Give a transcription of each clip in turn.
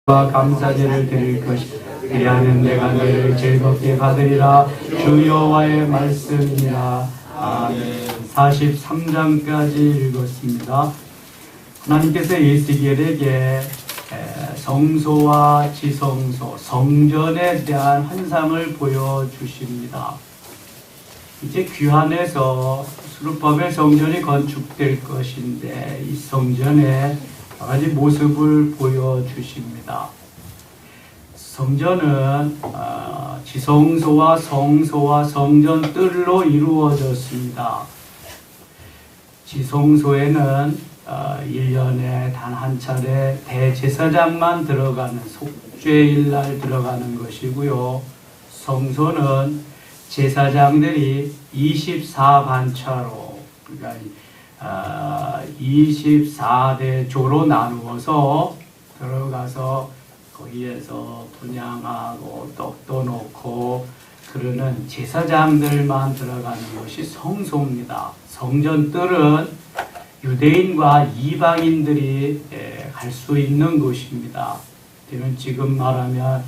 감사제를 드릴 것이다. 그리하면 내가 너를 즐겁게 받으리라. 주 여호와의 말씀이니라. 아멘. 43장까지 읽었습니다. 하나님께서 예수겔에게 성소와 지성소, 성전에 대한 환상을 보여주십니다. 이제 귀환에서 수르바벨 성전이 건축될 것인데 이 성전에 여러 가지 모습을 보여주십니다. 성전은 지성소와 성소와 성전 뜰로 이루어졌습니다. 지성소에는 1년에 단 한 차례 대제사장만 들어가는 속죄일날 들어가는 것이고요. 성소는 제사장들이 24반차로 그러니까 24대조로 나누어서 들어가서 거기에서 분향하고 떡도 놓고 그러는 제사장들만 들어가는 것이 성소입니다. 성전뜰은 유대인과 이방인들이 갈 수 있는 곳입니다. 지금 말하면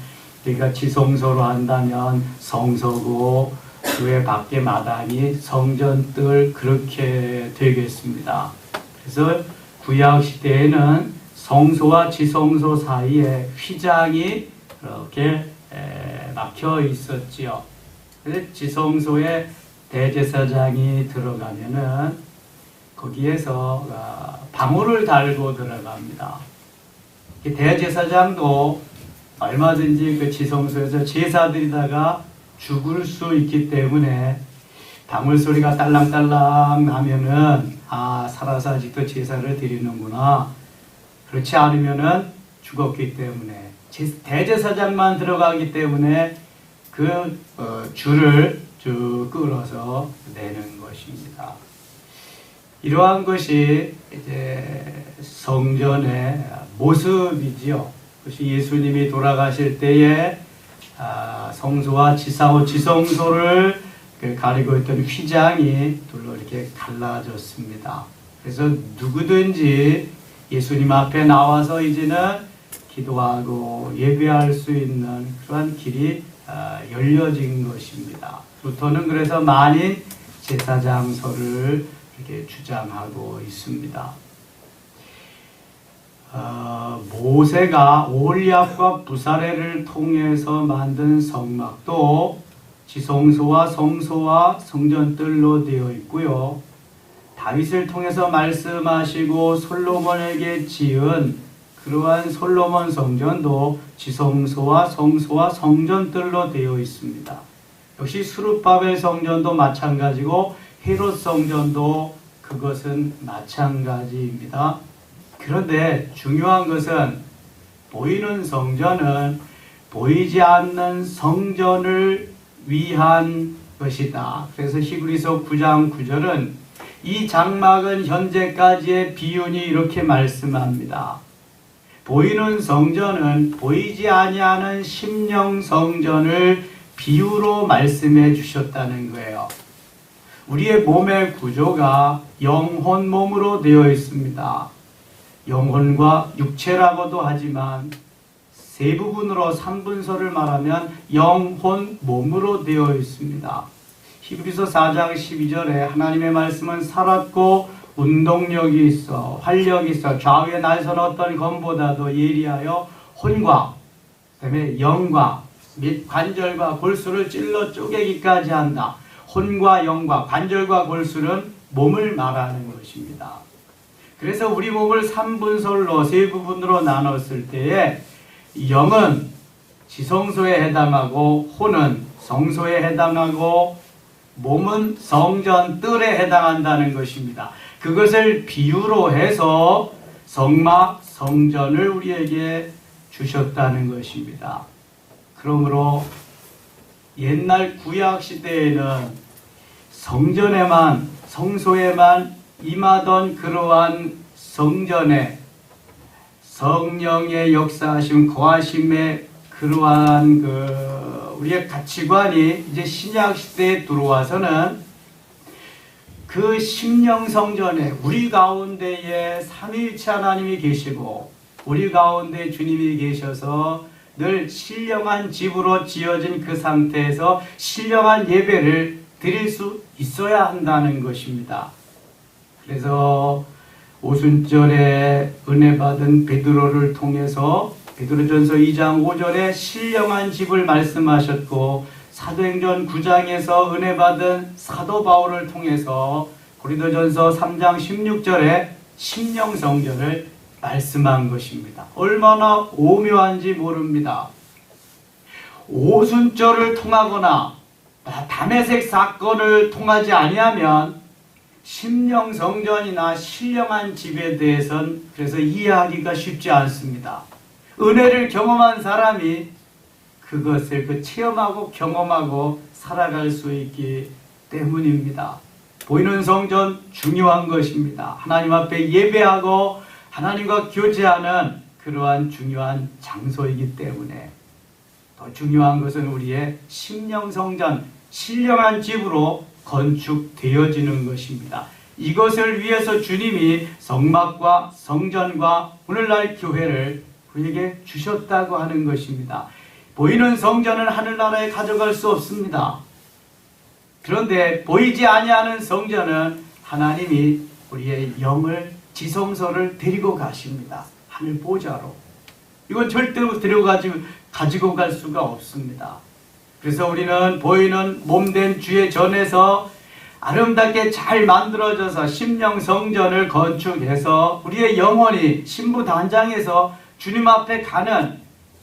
우리가 지성소로 한다면 성소고 그 외 밖에 마당이 성전뜰 그렇게 되겠습니다. 그래서 구약 시대에는 성소와 지성소 사이에 휘장이 그렇게 막혀 있었지요. 그래서 지성소에 대제사장이 들어가면은 거기에서 방울을 달고 들어갑니다. 대제사장도 얼마든지 그 지성소에서 제사드리다가 죽을 수 있기 때문에 방울 소리가 딸랑딸랑 나면은 살아서 아직도 제사를 드리는구나. 그렇지 않으면은 죽었기 때문에 대제사장만 들어가기 때문에 그 줄을 쭉 끌어서 내는 것입니다. 이러한 것이 이제 성전의 모습이지요. 그것이 예수님이 돌아가실 때에 성소와 지성소를 가리고 있던 휘장이 둘로 이렇게 갈라졌습니다. 그래서 누구든지 예수님 앞에 나와서 이제는 기도하고 예배할 수 있는 그러한 길이 열려진 것입니다. 루터는 그래서 만인 제사장소를 이렇게 주장하고 있습니다. 모세가 올리압과 부사레를 통해서 만든 성막도 지성소와 성소와 성전뜰로 되어 있고요. 다윗을 통해서 말씀하시고 솔로몬에게 지은 그러한 솔로몬 성전도 지성소와 성소와 성전뜰로 되어 있습니다. 역시 스룹바벨 성전도 마찬가지고 헤롯 성전도 그것은 마찬가지입니다. 그런데 중요한 것은 보이는 성전은 보이지 않는 성전을 위한 것이다. 그래서 히브리서 9장 9절은 이 장막은 현재까지의 비유니 이렇게 말씀합니다. 보이는 성전은 보이지 아니하는 심령 성전을 비유로 말씀해 주셨다는 거예요. 우리의 몸의 구조가 영혼 몸으로 되어 있습니다. 영혼과 육체라고도 하지만 세 부분으로 3분서를 말하면 영혼 몸으로 되어 있습니다. 히브리서 4장 12절에 하나님의 말씀은 살았고 운동력이 있어 활력이 있어 좌우에 날선 어떤 검보다도 예리하여 혼과 그다음에 영과 및 관절과 골수를 찔러 쪼개기까지 한다. 혼과 영과 관절과 골수는 몸을 말하는 것입니다. 그래서 우리 몸을 3분설로 세 부분으로 나눴을 때에 영은 지성소에 해당하고 혼은 성소에 해당하고 몸은 성전 뜰에 해당한다는 것입니다. 그것을 비유로 해서 성막, 성전을 우리에게 주셨다는 것입니다. 그러므로 옛날 구약 시대에는 성전에만 성소에만 임하던 그러한 성전에 성령의 역사하심 거하심의 그러한 우리의 가치관이 이제 신약 시대에 들어와서는 그 심령 성전에 우리 가운데에 삼위일체 하나님이 계시고 우리 가운데 주님이 계셔서 늘 신령한 집으로 지어진 그 상태에서 신령한 예배를 드릴 수 있어야 한다는 것입니다. 그래서 오순절에 은혜 받은 베드로를 통해서 베드로전서 2장 5절에 신령한 집을 말씀하셨고, 사도행전 9장에서 은혜 받은 사도 바울을 통해서 고린도전서 3장 16절에 심령성전을 말씀한 것입니다. 얼마나 오묘한지 모릅니다. 오순절을 통하거나 다메섹 사건을 통하지 아니하면 심령성전이나 신령한 집에 대해서는 그래서 이해하기가 쉽지 않습니다. 은혜를 경험한 사람이 그것을 체험하고 경험하고 살아갈 수 있기 때문입니다. 보이는 성전 중요한 것입니다. 하나님 앞에 예배하고 하나님과 교제하는 그러한 중요한 장소이기 때문에 더 중요한 것은 우리의 심령성전, 신령한 집으로 건축되어지는 것입니다. 이것을 위해서 주님이 성막과 성전과 오늘날 교회를 우리에게 주셨다고 하는 것입니다. 보이는 성전은 하늘나라에 가져갈 수 없습니다. 그런데 보이지 아니하는 성전은 하나님이 우리의 영을, 지성소를 데리고 가십니다. 하늘 보좌로. 이건 절대로 가지고 갈 수가 없습니다. 그래서 우리는 보이는 몸된 주의 전에서 아름답게 잘 만들어져서 심령성전을 건축해서 우리의 영혼이 신부단장에서 주님 앞에 가는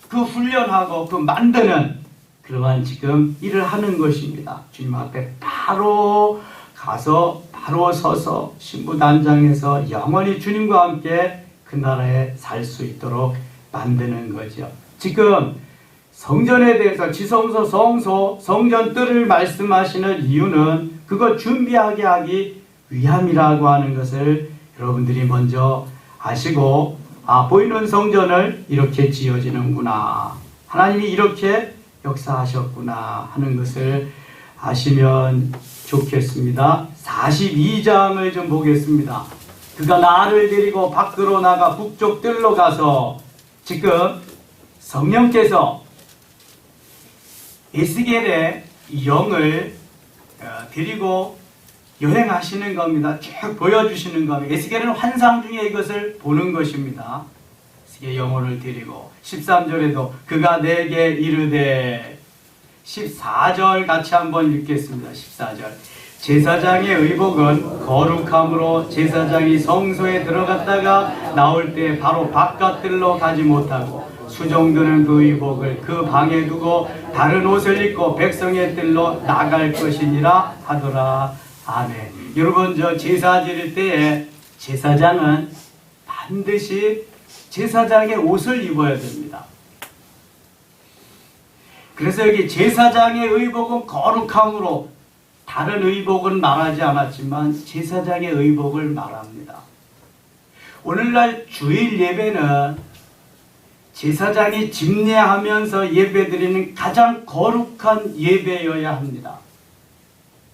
그 훈련하고 그 만드는 그러한 지금 일을 하는 것입니다. 주님 앞에 바로 가서 바로 서서 신부단장에서 영원히 주님과 함께 그 나라에 살 수 있도록 만드는 거죠. 지금 성전에 대해서 지성소, 성소, 성전뜰을 말씀하시는 이유는 그거 준비하게 하기 위함이라고 하는 것을 여러분들이 먼저 아시고, 보이는 성전을 이렇게 지어지는구나, 하나님이 이렇게 역사하셨구나 하는 것을 아시면 좋겠습니다. 42장을 좀 보겠습니다. 그가 나를 데리고 밖으로 나가 북쪽 뜰로 가서, 지금 성령께서 에스겔의 영을 데리고 여행하시는 겁니다. 쭉 보여주시는 겁니다. 에스겔은 환상 중에 이것을 보는 것입니다. 에스겔 영혼을 데리고 13절에도 그가 내게 이르되, 14절 같이 한번 읽겠습니다. 14절 제사장의 의복은 거룩함으로 제사장이 성소에 들어갔다가 나올 때 바로 바깥들로 가지 못하고 수종드는 그 의복을 그 방에 두고 다른 옷을 입고 백성의 뜰로 나갈 것이니라 하더라. 아멘. 여러분, 저 제사 지낼 때에 제사장은 반드시 제사장의 옷을 입어야 됩니다. 그래서 여기 제사장의 의복은 거룩함으로, 다른 의복은 말하지 않았지만 제사장의 의복을 말합니다. 오늘날 주일 예배는 제사장이 집례하면서 예배드리는 가장 거룩한 예배여야 합니다.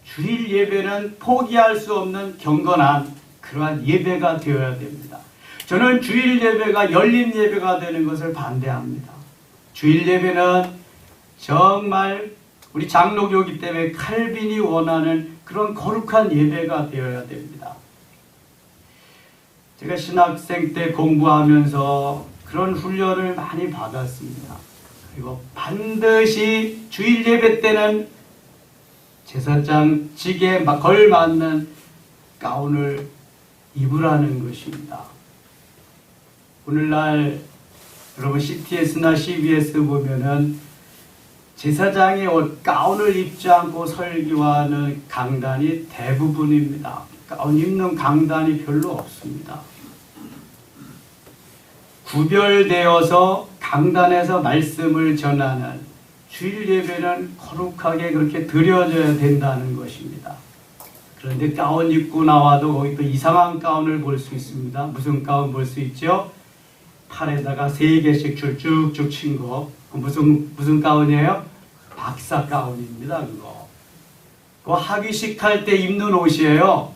주일 예배는 포기할 수 없는 경건한 그러한 예배가 되어야 됩니다. 저는 주일 예배가 열린 예배가 되는 것을 반대합니다. 주일 예배는 정말 우리 장로교기 때문에 칼빈이 원하는 그런 거룩한 예배가 되어야 됩니다. 제가 신학생 때 공부하면서 그런 훈련을 많이 받았습니다. 그리고 반드시 주일 예배 때는 제사장 직에 걸맞는 가운을 입으라는 것입니다. 오늘날 여러분 CTS나 CBS 보면은 제사장의 옷, 가운을 입지 않고 설교하는 강단이 대부분입니다. 가운 입는 강단이 별로 없습니다. 구별되어서 강단에서 말씀을 전하는 주일 예배는 거룩하게 그렇게 드려져야 된다는 것입니다. 그런데 가운 입고 나와도 거기 또 이상한 가운을 볼 수 있습니다. 무슨 가운 볼 수 있죠? 팔에다가 3개씩 줄 쭉쭉 친 거. 무슨 가운이에요? 박사 가운입니다. 그거. 그거 학위식 할 때 입는 옷이에요.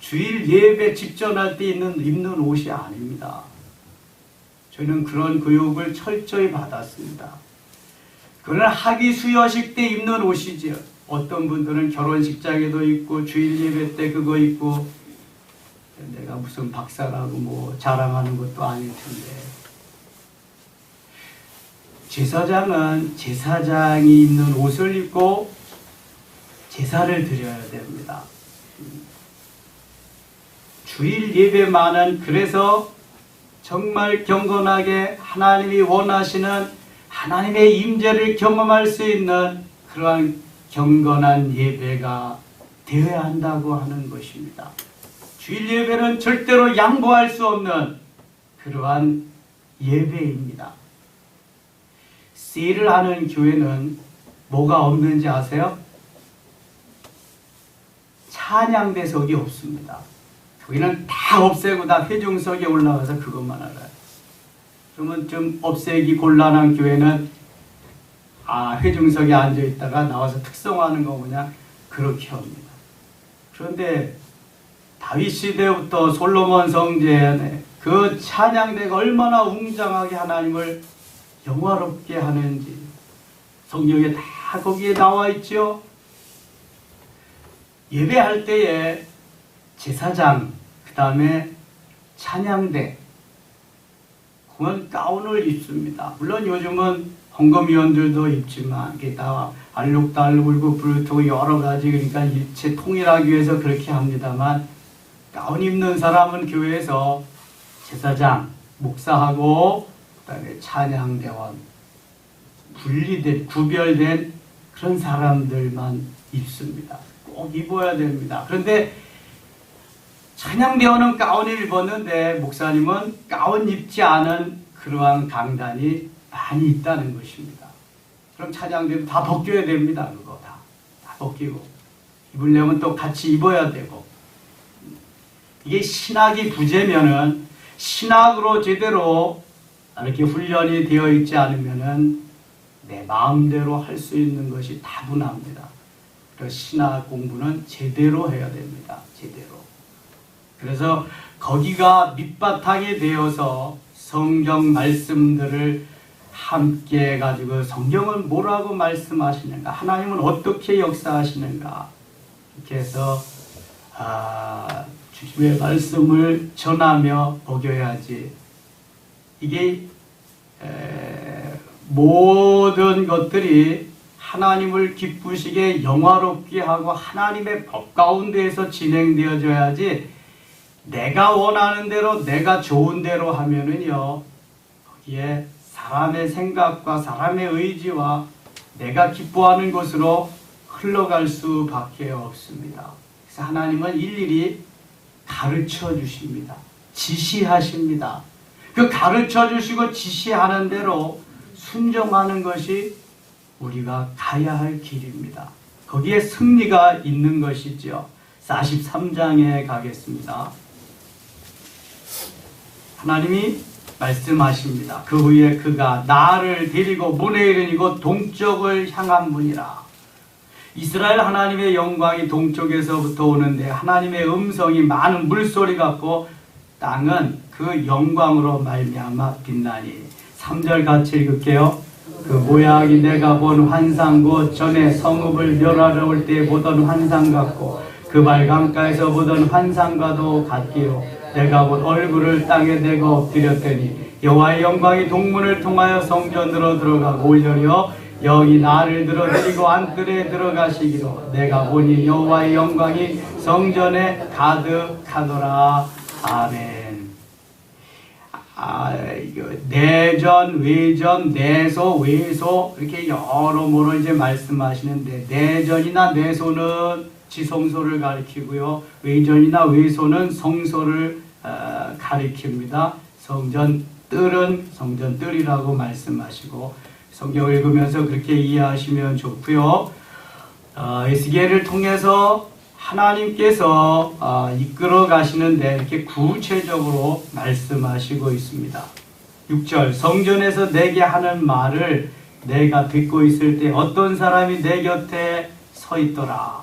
주일 예배 직전할 때 입는 옷이 아닙니다. 저희는 그런 교육을 철저히 받았습니다. 그는 학위 수여식 때 입는 옷이지요. 어떤 분들은 결혼식장에도 입고 주일 예배 때 그거 입고, 내가 무슨 박사라고 뭐 자랑하는 것도 아닐 텐데, 제사장은 제사장이 입는 옷을 입고 제사를 드려야 됩니다. 주일 예배만은 그래서 정말 경건하게 하나님이 원하시는 하나님의 임재를 경험할 수 있는 그러한 경건한 예배가 되어야 한다고 하는 것입니다. 주일 예배는 절대로 양보할 수 없는 그러한 예배입니다. 세일을 하는 교회는 뭐가 없는지 아세요? 찬양대석이 없습니다. 거기는 다 없애고 다 회중석에 올라가서 그것만 알아요. 그러면 좀 없애기 곤란한 교회는 회중석에 앉아있다가 나와서 특성화하는 거 뭐냐? 그렇게 합니다. 그런데 다윗 시대부터 솔로몬 성전에 그 찬양대가 얼마나 웅장하게 하나님을 영화롭게 하는지 성경에 다 거기에 나와 있죠. 예배할 때에 제사장, 그 다음에 찬양대, 그건 가운을 입습니다. 물론 요즘은 헌금위원들도 입지만 이게 다 알록달록이고 불토고 여러 가지, 그러니까 일체 통일하기 위해서 그렇게 합니다만, 가운 입는 사람은 교회에서 제사장, 목사하고 그 다음에 찬양대원, 분리된, 구별된 그런 사람들만 입습니다. 꼭 입어야 됩니다. 그런데 찬양대원은 가운을 입었는데 목사님은 가운 입지 않은 그러한 강단이 많이 있다는 것입니다. 그럼 찬양대도 다 벗겨야 됩니다. 그거 다 벗기고 입으려면 또 같이 입어야 되고, 이게 신학이 부재면은, 신학으로 제대로 이렇게 훈련이 되어 있지 않으면은 내 마음대로 할 수 있는 것이 다분합니다. 그래서 신학 공부는 제대로 해야 됩니다. 제대로. 그래서 거기가 밑바탕이 되어서 성경 말씀들을 함께 해가지고 성경은 뭐라고 말씀하시는가, 하나님은 어떻게 역사하시는가, 이렇게 해서 주님의 말씀을 전하며 먹여야지. 이게 모든 것들이 하나님을 기쁘시게 영화롭게 하고 하나님의 법 가운데에서 진행되어져야지, 내가 원하는 대로 내가 좋은 대로 하면은요, 거기에 사람의 생각과 사람의 의지와 내가 기뻐하는 것으로 흘러갈 수밖에 없습니다. 그래서 하나님은 일일이 가르쳐 주십니다. 지시하십니다. 그 가르쳐 주시고 지시하는 대로 순종하는 것이 우리가 가야 할 길입니다. 거기에 승리가 있는 것이죠. 43장에 가겠습니다. 하나님이 말씀하십니다. 그 후에 그가 나를 데리고 문에 이르니고 동쪽을 향한 문이라. 이스라엘 하나님의 영광이 동쪽에서부터 오는데 하나님의 음성이 많은 물소리 같고 땅은 그 영광으로 말미암아 빛나니. 3절 같이 읽을게요. 그 모양이 내가 본 환상 곧 전에 성읍을 멸하러 올 때 보던 환상 같고 그 발 강가에서 보던 환상과도 같기로 내가 본 얼굴을 땅에 대고 엎드렸더니 여호와의 영광이 동문을 통하여 성전으로 들어가고 오히려 여기 나를 들어드리고 안뜰에 들어가시기로 내가 보니 여호와의 영광이 성전에 가득하더라. 아멘. 이거 내전, 외전, 내소, 외소 이렇게 여러모로 이제 말씀하시는데, 내전이나 내소는 지성소를 가리키고요, 외전이나 외소는 성소를 가리킵니다. 성전 뜰은 성전 뜰이라고 말씀하시고, 성경을 읽으면서 그렇게 이해하시면 좋고요. 에스겔을 통해서 하나님께서 이끌어 가시는데 이렇게 구체적으로 말씀하시고 있습니다. 6절, 성전에서 내게 하는 말을 내가 듣고 있을 때 어떤 사람이 내 곁에 서 있더라.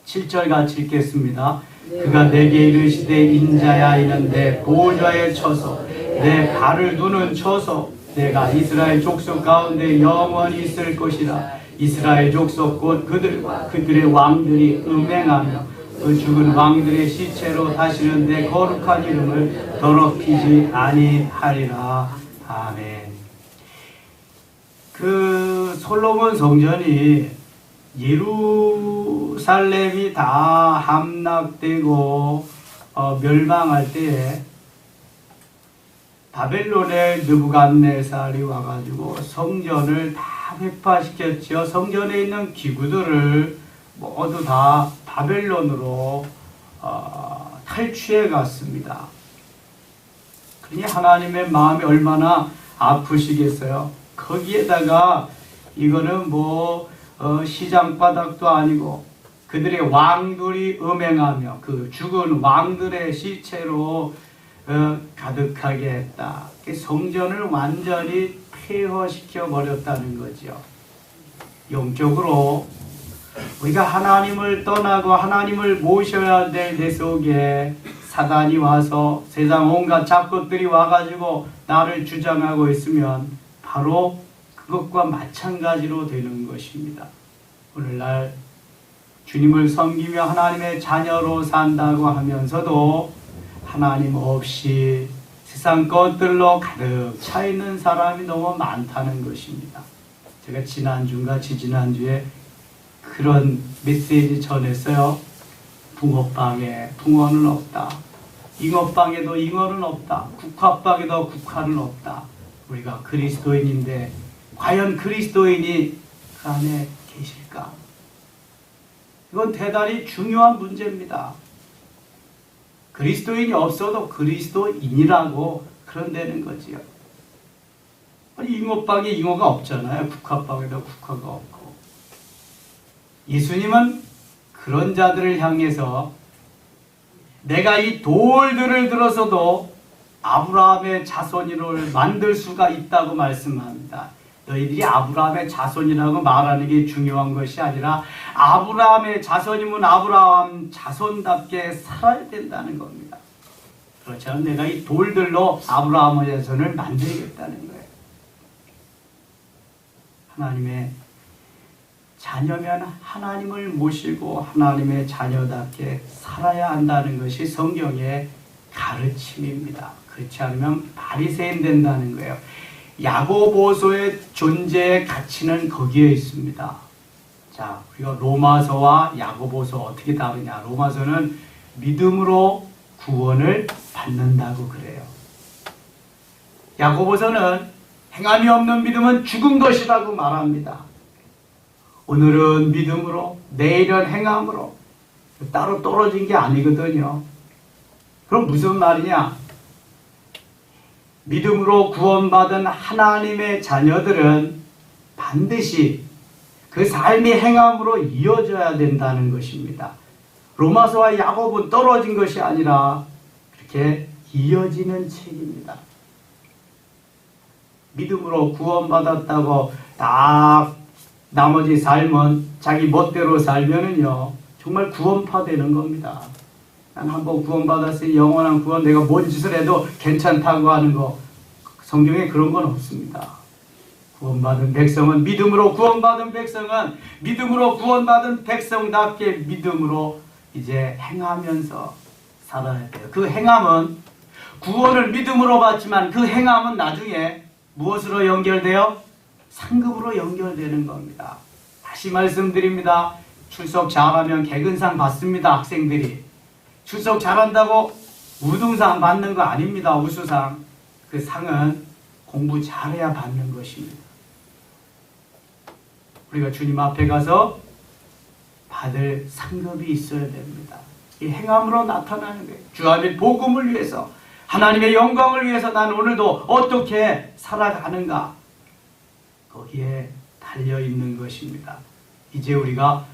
7절 같이 읽겠습니다. 그가 내게 이르시되 인자야 이는데 보좌에 쳐서 내 발을 두는 처소 내가 이스라엘 족속 가운데 영원히 있을 것이라. 이스라엘 족속 곧 그들의 왕들이 음행하며 그 죽은 왕들의 시체로 다시는 내 거룩한 이름을 더럽히지 아니하리라. 아멘. 그 솔로몬 성전이 예루살렘이 다 함락되고 멸망할 때에 바벨론의 느부갓네살이 와가지고 성전을 다 회파시켰죠. 성전에 있는 기구들을 모두 다 바벨론으로 탈취해 갔습니다. 그러니 하나님의 마음이 얼마나 아프시겠어요. 거기에다가 이거는 시장 바닥도 아니고 그들의 왕들이 음행하며 그 죽은 왕들의 시체로 가득하게 했다. 성전을 완전히 폐허시켜 버렸다는 거죠. 영적으로 우리가 하나님을 떠나고 하나님을 모셔야 될 내 속에 사단이 와서 세상 온갖 잡것들이 와가지고 나를 주장하고 있으면 바로 그것과 마찬가지로 되는 것입니다. 오늘날 주님을 섬기며 하나님의 자녀로 산다고 하면서도 하나님 없이 세상 것들로 가득 차 있는 사람이 너무 많다는 것입니다. 제가 지난주인가 지지난주에 그런 메시지 전했어요. 붕어빵에 붕어는 없다. 잉어빵에도 잉어는 없다. 국화빵에도 국화는 없다. 우리가 그리스도인인데 과연 그리스도인이 그 안에 계실까? 이건 대단히 중요한 문제입니다. 그리스도인이 없어도 그리스도인이라고 그런다는 거지요. 아니, 잉어빵에 잉어가 없잖아요. 국화빵에도 국화가 없고. 예수님은 그런 자들을 향해서 내가 이 돌들을 들어서도 아브라함의 자손을 만들 수가 있다고 말씀합니다. 너희들이 아브라함의 자손이라고 말하는 게 중요한 것이 아니라 아브라함의 자손이면 아브라함 자손답게 살아야 된다는 겁니다. 그렇지 않으면 내가 이 돌들로 아브라함의 자손을 만들겠다는 거예요. 하나님의 자녀면 하나님을 모시고 하나님의 자녀답게 살아야 한다는 것이 성경의 가르침입니다. 그렇지 않으면 바리새인 된다는 거예요. 야고보서의 존재의 가치는 거기에 있습니다. 자, 우리가 로마서와 야고보서 어떻게 다르냐? 로마서는 믿음으로 구원을 받는다고 그래요. 야고보서는 행함이 없는 믿음은 죽은 것이라고 말합니다. 오늘은 믿음으로, 내일은 행함으로 따로 떨어진 게 아니거든요. 그럼 무슨 말이냐? 믿음으로 구원받은 하나님의 자녀들은 반드시 그 삶이 행함으로 이어져야 된다는 것입니다. 로마서와 야고보는 떨어진 것이 아니라 그렇게 이어지는 책입니다. 믿음으로 구원받았다고 딱 나머지 삶은 자기 멋대로 살면은요 정말 구원파 되는 겁니다. 난 한번 구원받았으니 영원한 구원, 내가 뭔 짓을 해도 괜찮다고 하는 거, 성경에 그런 건 없습니다. 구원받은 백성은 믿음으로 구원받은 백성은 믿음으로 구원받은 백성답게 믿음으로 이제 행하면서 살아야 돼요. 그 행함은 구원을 믿음으로 받지만 그 행함은 나중에 무엇으로 연결돼요? 상급으로 연결되는 겁니다. 다시 말씀드립니다. 출석 잘하면 개근상 받습니다. 학생들이. 출석 잘한다고 우등상 받는 거 아닙니다. 우수상. 그 상은 공부 잘해야 받는 것입니다. 우리가 주님 앞에 가서 받을 상급이 있어야 됩니다. 이 행함으로 나타나는 거예요. 주님의 복음을 위해서, 하나님의 영광을 위해서 난 오늘도 어떻게 살아가는가, 거기에 달려있는 것입니다. 이제 우리가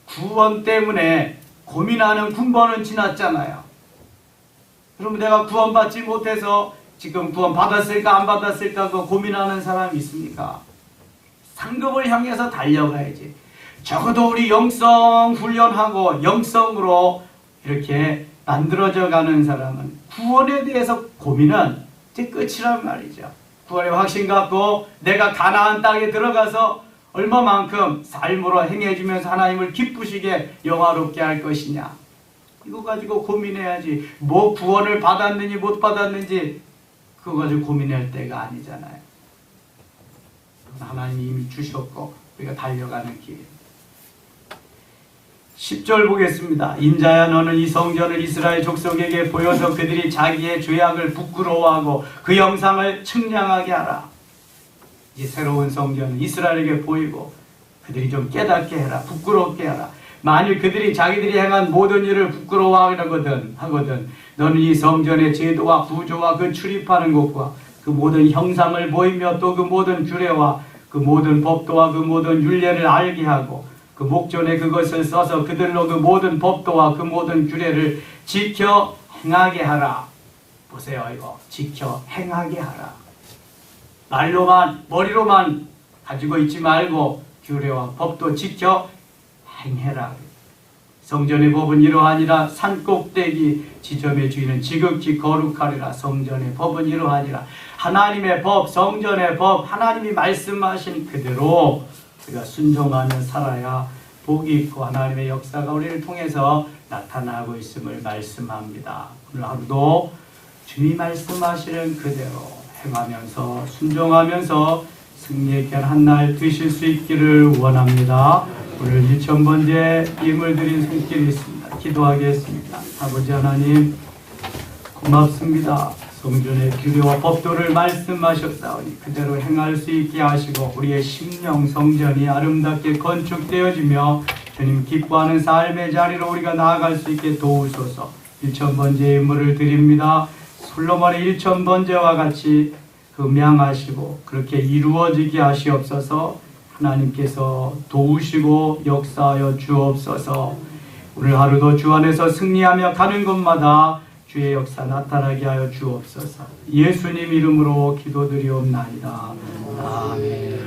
구원 때문에 고민하는 군번은 지났잖아요. 그럼 내가 구원받지 못해서 지금 구원 받았을까 안 받았을까 그 고민하는 사람이 있습니까? 상급을 향해서 달려가야지. 적어도 우리 영성 훈련하고 영성으로 이렇게 만들어져 가는 사람은 구원에 대해서 고민은 이제 끝이란 말이죠. 구원의 확신 갖고 내가 가나안 땅에 들어가서 얼마만큼 삶으로 행해주면서 하나님을 기쁘시게 영화롭게 할 것이냐. 이거 가지고 고민해야지. 뭐 구원을 받았는지 못 받았는지 그거 가지고 고민할 때가 아니잖아요. 하나님이 이미 주셨고 우리가 달려가는 길. 10절 보겠습니다. 인자야 너는 이 성전을 이스라엘 족속에게 보여서 그들이 자기의 죄악을 부끄러워하고 그 영상을 측량하게 하라. 이 새로운 성전을 이스라엘에게 보이고 그들이 좀 깨닫게 해라. 부끄럽게 하라. 만일 그들이 자기들이 행한 모든 일을 부끄러워하거든 너는 이 성전의 제도와 구조와 그 출입하는 곳과 그 모든 형상을 보이며 또 그 모든 규례와 그 모든 법도와 그 모든 율례를 알게 하고 그 목전에 그것을 써서 그들로 그 모든 법도와 그 모든 규례를 지켜 행하게 하라. 보세요, 이거 지켜 행하게 하라. 말로만 머리로만 가지고 있지 말고 규례와 법도 지켜 행해라. 성전의 법은 이러하니라. 산꼭대기 지점의 주인은 지극히 거룩하리라. 성전의 법은 이러하니라. 하나님의 법, 성전의 법, 하나님이 말씀하신 그대로 우리가 순종하며 살아야 복이 있고 하나님의 역사가 우리를 통해서 나타나고 있음을 말씀합니다. 오늘 하루도 주님이 말씀하시는 그대로 행하면서 순종하면서 승리의 귀한 한날 되실 수 있기를 원합니다. 오늘 1000번째 예물 드린 손길이 있습니다. 기도하겠습니다. 아버지 하나님 고맙습니다. 성전의 규례와 법도를 말씀하셨사오니 그대로 행할 수 있게 하시고 우리의 심령 성전이 아름답게 건축되어지며 주님 기뻐하는 삶의 자리로 우리가 나아갈 수 있게 도우소서. 1000번째 예물을 드립니다. 솔로몬의 1000번째와 같이 금양하시고 그렇게 이루어지게 하시옵소서. 하나님께서 도우시고 역사하여 주옵소서. 오늘 하루도 주 안에서 승리하며 가는 곳마다 주의 역사 나타나게 하여 주옵소서. 예수님 이름으로 기도드리옵나이다. 아멘.